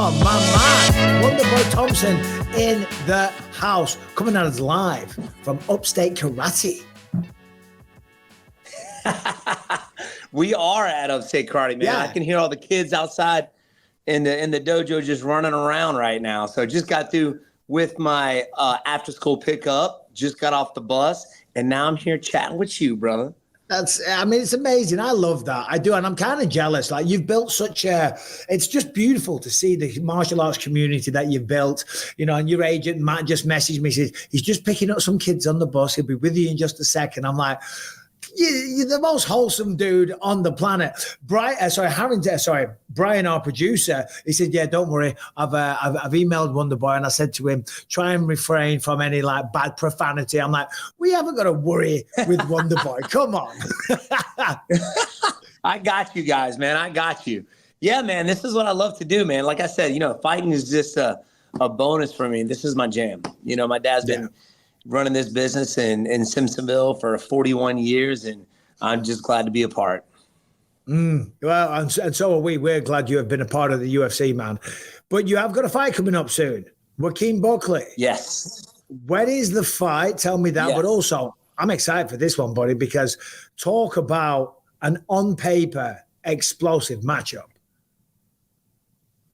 Oh, my man. Wonderboy Thompson in the house, coming at us live from upstate Karate. We are at upstate karate, man. Yeah. I can hear all the kids outside in the dojo just running around right now. So just got through with my after school pickup, just got off the bus, and now I'm here chatting with you, brother. It's amazing. I love that. I do. And I'm kind of jealous. Like, you've built it's just beautiful to see the martial arts community that you've built, and your agent, Matt, just messaged me, says, he's just picking up some kids on the bus. He'll be with you in just a second. I'm like, you're the most wholesome dude on the planet. Brian, our producer, he said, yeah, don't worry. I've emailed Wonderboy and I said to him, try and refrain from any bad profanity. I'm like, we haven't got to worry with Wonderboy. Come on. I got you guys, man. I got you. Yeah, man, this is what I love to do, man. Like I said, fighting is just a bonus for me. This is my jam. My dad's been running this business in Simpsonville for 41 years, and I'm just glad to be a part. Well, and so are we. We're glad you have been a part of the UFC, man. But you have got a fight coming up soon. Joaquin Buckley. Yes. When is the fight? Tell me that. Yes. But also, I'm excited for this one, buddy, because talk about an on-paper explosive matchup.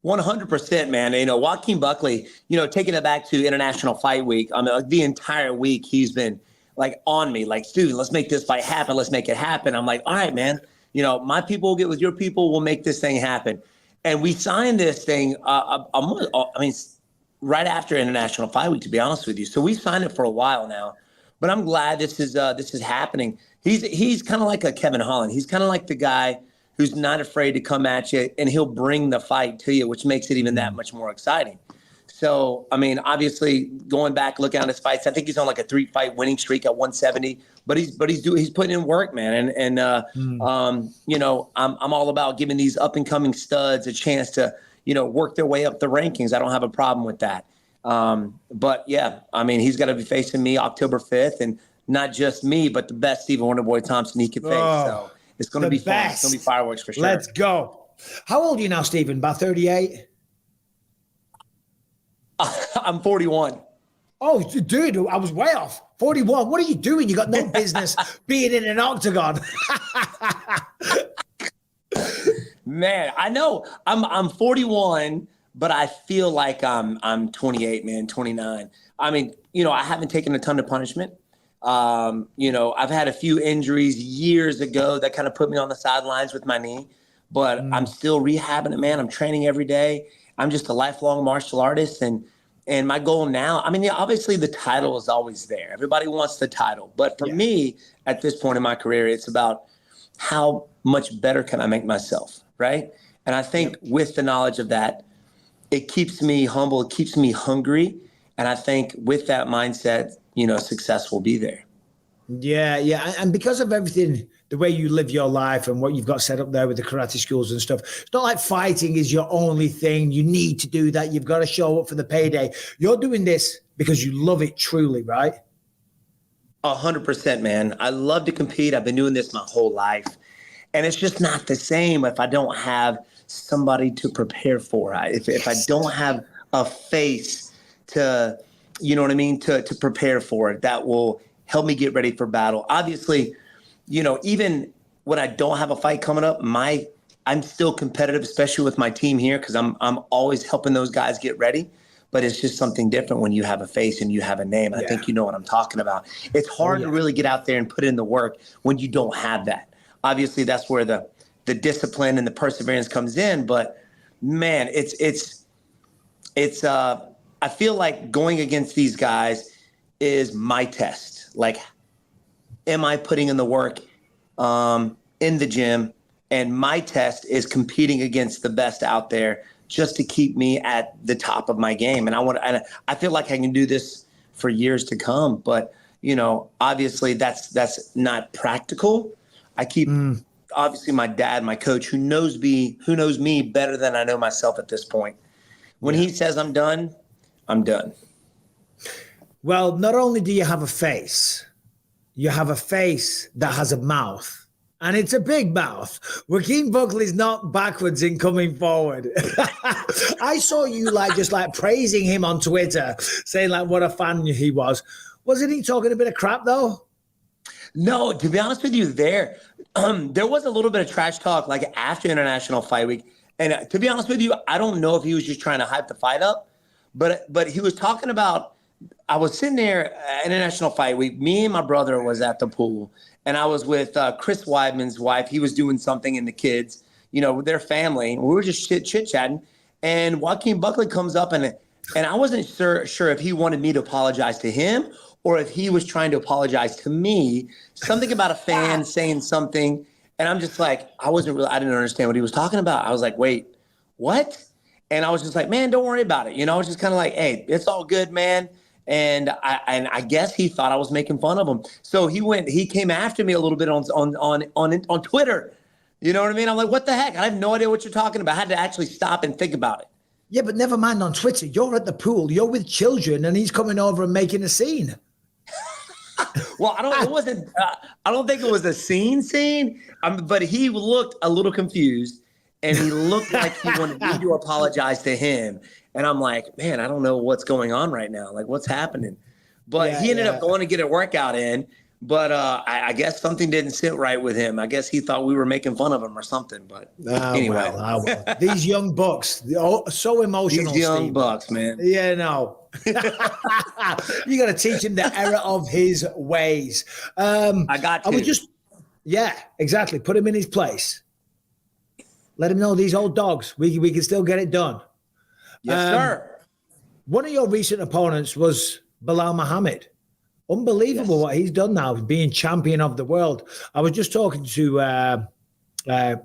100%, man. Joaquin Buckley, taking it back to International Fight Week, the entire week he's been on me, dude, let's make this fight happen. Let's make it happen. I'm like, all right, man, my people will get with your people. We'll make this thing happen. And we signed this thing, right after International Fight Week, to be honest with you. So we've signed it for a while now, but I'm glad this is happening. He's kind of like a Kevin Holland. He's kind of like the guy who's not afraid to come at you, and he'll bring the fight to you, which makes it even that much more exciting. So, obviously, going back, looking at his fights, I think he's on a 3-fight winning streak at 170. But he's putting in work, man. And I'm all about giving these up and coming studs a chance to work their way up the rankings. I don't have a problem with that. But yeah, he's got to be facing me October 5th, and not just me, but the best Stephen Wonderboy Thompson he could face. So it's going to be fun. It's going to be fireworks for sure. Let's go. How old are you now, Stephen? About 38? I'm 41. Oh, dude, I was way off. 41. What are you doing? You got no business being in an octagon. Man, I know. I'm 41, but I feel like I'm 28, man, 29. I haven't taken a ton of punishment. I've had a few injuries years ago that kind of put me on the sidelines with my knee, but I'm still rehabbing it, man. I'm training every day. I'm just a lifelong martial artist. And my goal now, obviously the title is always there. Everybody wants the title. But for me, at this point in my career, it's about how much better can I make myself, right? And I think with the knowledge of that, it keeps me humble. It keeps me hungry. And I think with that mindset, success will be there. Yeah. And because of everything, the way you live your life and what you've got set up there with the karate schools and stuff, it's not like fighting is your only thing. You need to do that. You've got to show up for the payday. You're doing this because you love it truly, right? 100%, man. I love to compete. I've been doing this my whole life. And it's just not the same if I don't have somebody to prepare for. If I don't have a face to, to prepare for it, that will help me get ready for battle. Obviously, even when I don't have a fight coming up, I'm still competitive, especially with my team here, because I'm always helping those guys get ready. But it's just something different when you have a face and you have a name. And I think you know what I'm talking about. It's hard to really get out there and put in the work when you don't have that. Obviously, that's where the discipline and the perseverance comes in. But man, I feel like going against these guys is my test. Am I putting in the work in the gym? And my test is competing against the best out there just to keep me at the top of my game. And I feel like I can do this for years to come. But, obviously that's not practical. I keep obviously my dad, my coach, who knows me better than I know myself at this point. When he says I'm done, I'm done. Well, not only do you have a face, you have a face that has a mouth. And it's a big mouth. Joaquin Buckley's not backwards in coming forward. I saw you just praising him on Twitter, saying what a fan he was. Wasn't he talking a bit of crap though? No, to be honest with you, there was a little bit of trash talk after International Fight Week. And to be honest with you, I don't know if he was just trying to hype the fight up, but he was talking about, I was sitting there at International Fight Week. Me and my brother was at the pool, and I was with Chris Weidman's wife. He was doing something, and the kids, with their family. We were just chit-chatting, and Joaquin Buckley comes up, and I wasn't sure if he wanted me to apologize to him or if he was trying to apologize to me. Something about a fan saying something, and I'm just I didn't understand what he was talking about. I was like, wait, what? And I was just like, man, don't worry about it. I was just kind of hey, it's all good, man. And I guess he thought I was making fun of him. So he came after me a little bit on Twitter. You know what I mean? I'm like, what the heck? I have no idea what you're talking about. I had to actually stop and think about it. Yeah, but never mind on Twitter. You're at the pool, you're with children, and he's coming over and making a scene. Well, I don't think it was a scene, but he looked a little confused, and he looked like he wanted me to apologize to him. And I'm like, man, I don't know what's going on right now. What's happening? But he ended up going to get a workout in. But I guess something didn't sit right with him. I guess he thought we were making fun of him or something. But anyway. Well. These young bucks, so emotional. These young bucks, man. Yeah, no. You got to teach him the error of his ways. I got to. Yeah, exactly. Put him in his place. Let him know these old dogs. We can still get it done. Yes, sir. One of your recent opponents was Belal Muhammad. Unbelievable what he's done now, being champion of the world. I was just talking to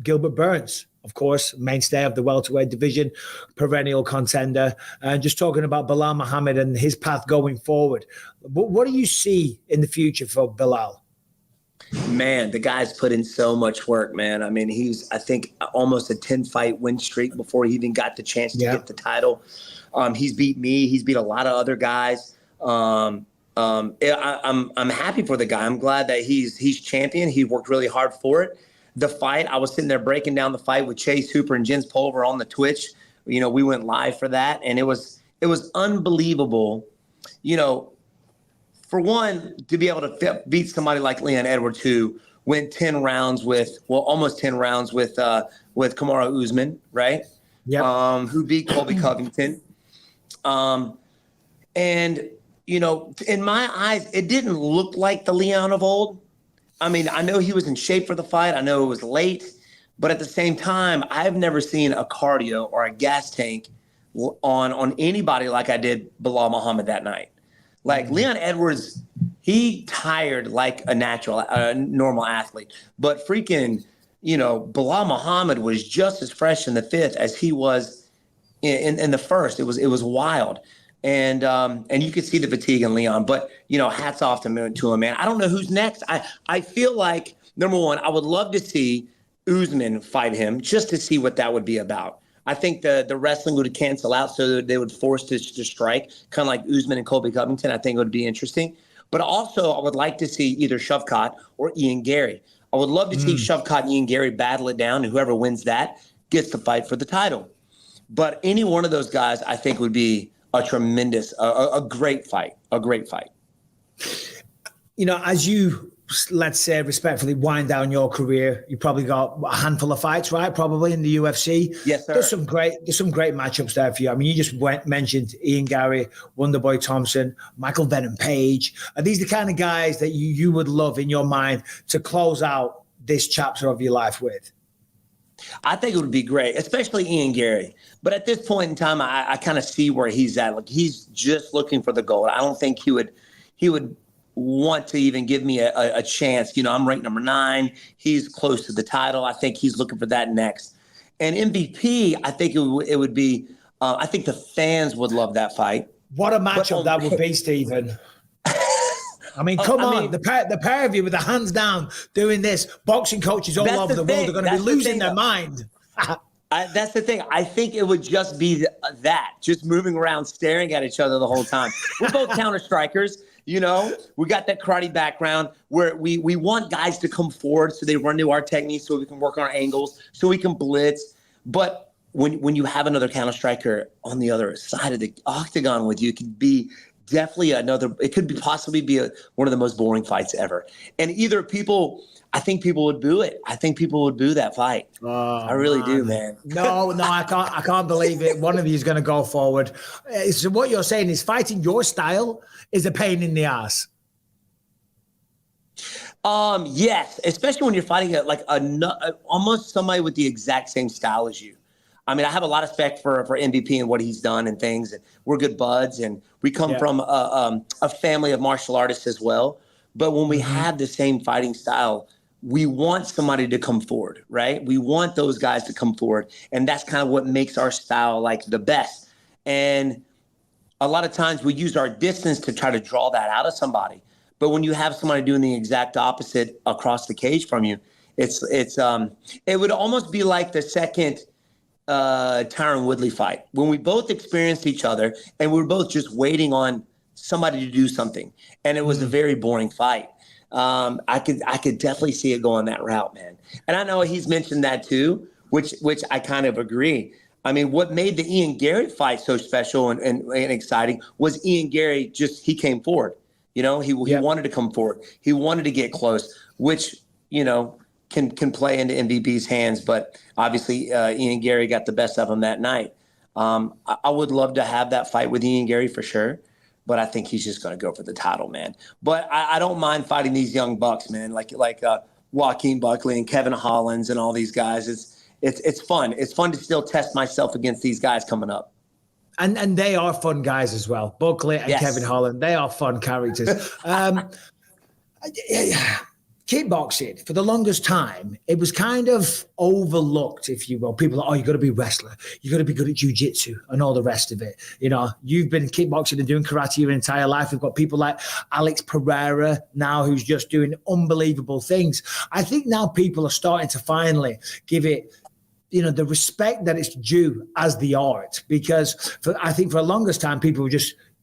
Gilbert Burns, of course, mainstay of the welterweight division, perennial contender, and just talking about Belal Muhammad and his path going forward. What do you see in the future for Belal? Man, the guy's put in so much work, man. I mean, he's, I think, almost a 10-fight win streak before he even got the chance to get the title. He's beat me. He's beat a lot of other guys. I'm happy for the guy. I'm glad that he's champion. He worked really hard for it. The fight, I was sitting there breaking down the fight with Chase Hooper and Jens Pulver on the Twitch. We went live for that, and it was unbelievable. For one, to be able to beat somebody like Leon Edwards, who went 10 rounds almost 10 rounds with Kamaru Usman, right? Yeah. Who beat Colby Covington. And in my eyes, it didn't look like the Leon of old. I mean, I know he was in shape for the fight. I know it was late, but at the same time, I've never seen a cardio or a gas tank on anybody like I did Belal Muhammad that night. Leon Edwards, he tired like a normal athlete, but freaking, Belal Muhammad was just as fresh in the fifth as he was in the first. It was wild. And you could see the fatigue in Leon, but hats off to him, man. I don't know who's next. I feel like, number one, I would love to see Usman fight him just to see what that would be about. I think the wrestling would cancel out, so that they would force to strike, kind of like Usman and Colby Covington. I think it would be interesting. But also, I would like to see either Shavkat or Ian Gary. I would love to see Shavkat and Ian Gary battle it down, and whoever wins that gets the fight for the title. But any one of those guys, I think, would be a tremendous, a great fight, As you, let's say, respectfully wind down your career, you probably got a handful of fights, right? Probably in the UFC. Yes, sir. There's some great matchups there for you. I mean, you just mentioned Ian Gary, Wonderboy Thompson, Michael Venom Page. Are these the kind of guys that you would love in your mind to close out this chapter of your life with? I think it would be great, especially Ian Gary. But at this point in time, I kind of see where he's at. He's just looking for the gold. I don't think he would want to even give me a chance. I'm ranked number 9. He's close to the title. I think he's looking for that next. And MVP, I think it would be. I think the fans would love that fight. What a matchup that would be, Stephen. I mean, come on. The pair of you with the hands down doing this, boxing coaches all over the world are going to be losing their mind. That's the thing. I think it would just be that, just moving around, staring at each other the whole time. We're both counter strikers. You know, we got that karate background where we want guys to come forward so they run to our techniques so we can work on our angles, so we can blitz. But when you have another counter striker on the other side of the octagon with you, it could be definitely it could possibly be one of the most boring fights ever. And I think people would boo it. I think people would boo that fight. Oh, I really do, man. No, I can't believe it. One of you is going to go forward. So what you're saying is fighting your style is a pain in the ass. Yes, especially when you're fighting almost somebody with the exact same style as you. I mean, I have a lot of respect for MVP and what he's done and things, and we're good buds, and we come from a family of martial artists as well. But when we have the same fighting style, we want somebody to come forward, right? We want those guys to come forward, and that's kind of what makes our style like the best. And a lot of times we use our distance to try to draw that out of somebody. But when you have somebody doing the exact opposite across the cage from you, it would almost be like the second Tyron Woodley fight when we both experienced each other and we were both just waiting on somebody to do something, and it was a very boring fight. I could definitely see it going that route, man. And I know he's mentioned that too, which I kind of agree. I mean, what made the Ian Gary fight so special and exciting was Ian Gary he came forward. You know, he wanted to come forward. He wanted to get close, which, you know, can play into MVP's hands. But obviously, Ian Gary got the best of him that night. I would love to have that fight with Ian Gary for sure. But I think he's just going to go for the title, man. But I don't mind fighting these young bucks, man, like Joaquin Buckley and Kevin Hollins and all these guys. It's fun. It's fun to still test myself against these guys coming up. And they are fun guys as well. Buckley and Kevin Holland, they are fun characters. Kickboxing, for the longest time, it was kind of overlooked, if you will. People are, you got to be a wrestler. You got to be good at jiu-jitsu and all the rest of it. You know, you've been kickboxing and doing karate your entire life. We've got people like Alex Pereira now who's just doing unbelievable things. I think now people are starting to finally give it, you know, the respect that it's due as the art, because I think for the longest time, people were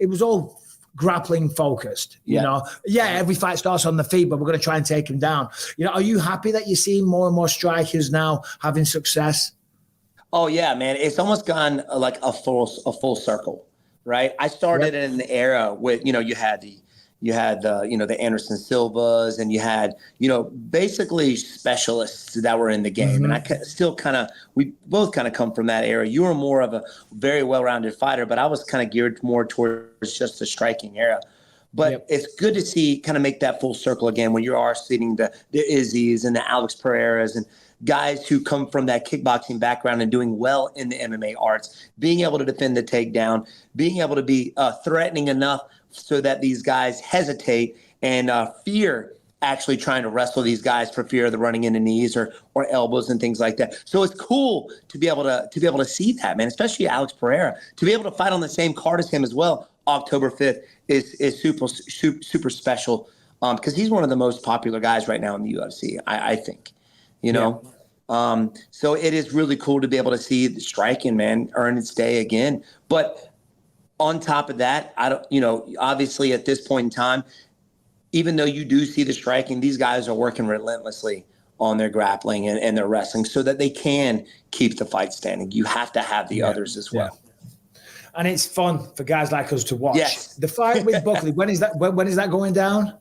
it was all grappling focused, you know. Every fight starts on the feet, but we're going to try and take him down. You know, are you happy that you're seeing more and more strikers now having success? Oh yeah, man, it's almost gone like a full circle, right? I started in an era with, you know, you had the Anderson Silvas, and you had, you know, basically specialists that were in the game. And I still we both kind of come from that era. You were more of a very well-rounded fighter, but I was kind of geared more towards just the striking era. But it's good to see kind of make that full circle again when you are seeing the Izzies and the Alex Pereiras and guys who come from that kickboxing background and doing well in the MMA arts, being able to defend the takedown, being able to be threatening enough so that these guys hesitate and fear actually trying to wrestle these guys for fear of the running into knees or elbows and things like that. So it's cool to be able to see that, man, especially Alex Pereira, to be able to fight on the same card as him as well. October 5th is super special because he's one of the most popular guys right now in the UFC, I think, you know. So it is really cool to be able to see the striking, man, earn its day again. But on top of that, obviously at this point in time, even though you do see the striking, these guys are working relentlessly on their grappling and their wrestling so that they can keep the fight standing. You have to have the others as well. And it's fun for guys like us to watch. Yes. The fight with Buckley, when is that going down?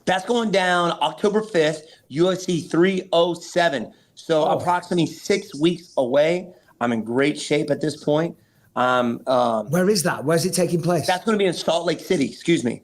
That's going down October 5th, UFC 307. So approximately 6 weeks away. I'm in great shape at this point. Where is that? Where's it taking place? That's going to be in Salt Lake City. Excuse me.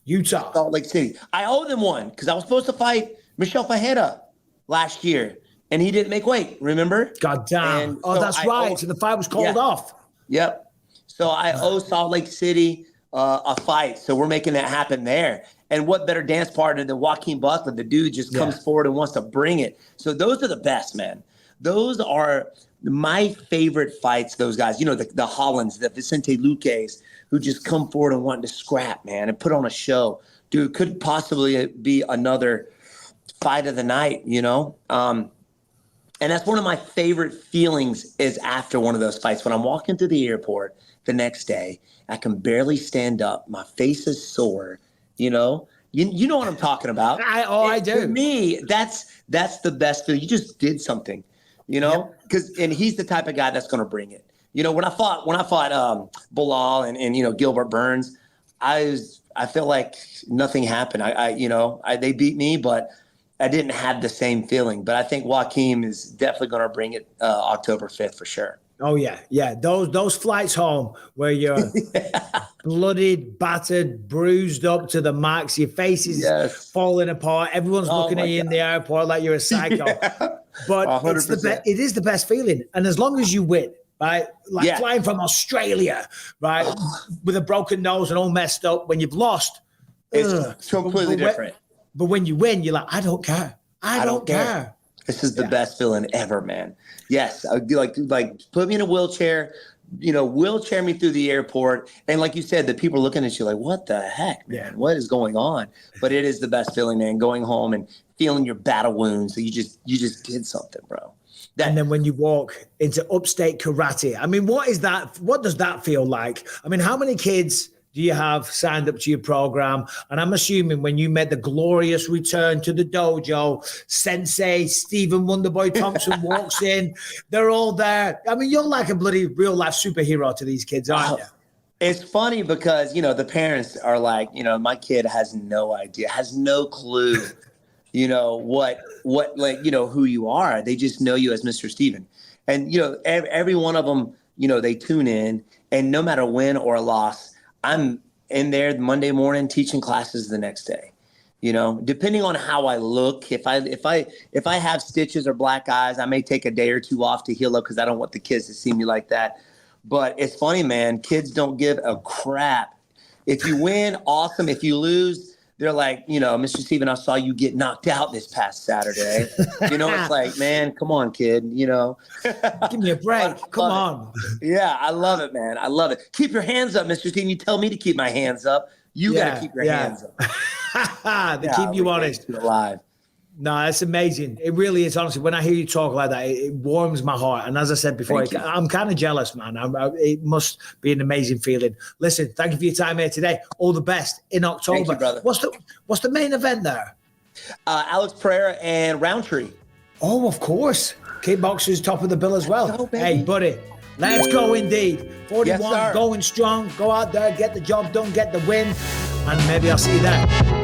Utah. Salt Lake City. I owe them one because I was supposed to fight Michel Pereira last year, and he didn't make weight, remember? God damn. That's right. So the fight was called off. Yep. So I owe Salt Lake City a fight. So we're making that happen there. And what better dance partner than Joaquin Buckley? The dude just comes forward and wants to bring it. So those are the best, man. Those are my favorite fights, those guys. You know, the Hollands, the Vicente Luques, who just come forward and want to scrap, man, and put on a show. Dude, could possibly be another fight of the night, you know? And that's one of my favorite feelings is after one of those fights. When I'm walking through the airport the next day, I can barely stand up. My face is sore. You know, you know what I'm talking about. I do. For me, that's the best feeling. You just did something, you know, and he's the type of guy that's going to bring it. You know, when I fought Belal and you know, Gilbert Burns, I feel like nothing happened. They beat me, but I didn't have the same feeling. But I think Joaquin is definitely going to bring it October 5th for sure. Oh yeah. Those flights home where you're bloodied, battered, bruised up to the max, your face is falling apart. Everyone's looking at you in the airport like you're a psycho. Yeah. But it is the best feeling. And as long as you win, right? Like flying from Australia, right? With a broken nose and all messed up. When you've lost, it's completely different. But when you win, you're like, I don't care. I don't care. This is the best feeling ever, man. Yes, I'd be like put me in a wheelchair, you know, wheelchair me through the airport, and like you said, the people are looking at you like, "What the heck, man? What is going on?" But it is the best feeling, man. Going home and feeling your battle wounds. So you just did something, bro. And then when you walk into upstate karate, I mean, what is that? What does that feel like? I mean, how many kids do you have signed up to your program? And I'm assuming when you made the glorious return to the dojo, Sensei Stephen Wonderboy Thompson walks in, they're all there. I mean, you're like a bloody real life superhero to these kids, aren't you? It's funny because, you know, the parents are like, you know, my kid has no idea, has no clue, you know, what, like, you know, who you are. They just know you as Mr. Stephen. And, you know, every one of them, you know, they tune in, and no matter win or loss, I'm in there Monday morning teaching classes the next day. You know, depending on how I look, if I have stitches or black eyes, I may take a day or two off to heal up because I don't want the kids to see me like that. But it's funny, man. Kids don't give a crap. If you win, awesome. If you lose, they're like, you know, Mr. Stephen, I saw you get knocked out this past Saturday. You know, it's like, man, come on, kid. You know, give me a break. Come on. Yeah, I love it, man. I love it. Keep your hands up, Mr. Stephen. You tell me to keep my hands up. You got to keep your hands up. They keep you honest. Alive. No, that's amazing. It really is, honestly. When I hear you talk like that, it warms my heart. And as I said before, I'm kind of jealous, man. It must be an amazing feeling. Listen, thank you for your time here today. All the best in October. Thank you, brother. What's the main event there? Alex Pereira and Roundtree. Oh, of course. Kickboxers top of the bill as well. Hey, buddy. Let's go indeed. 41, going strong. Go out there, get the job done, get the win. And maybe I'll see you there.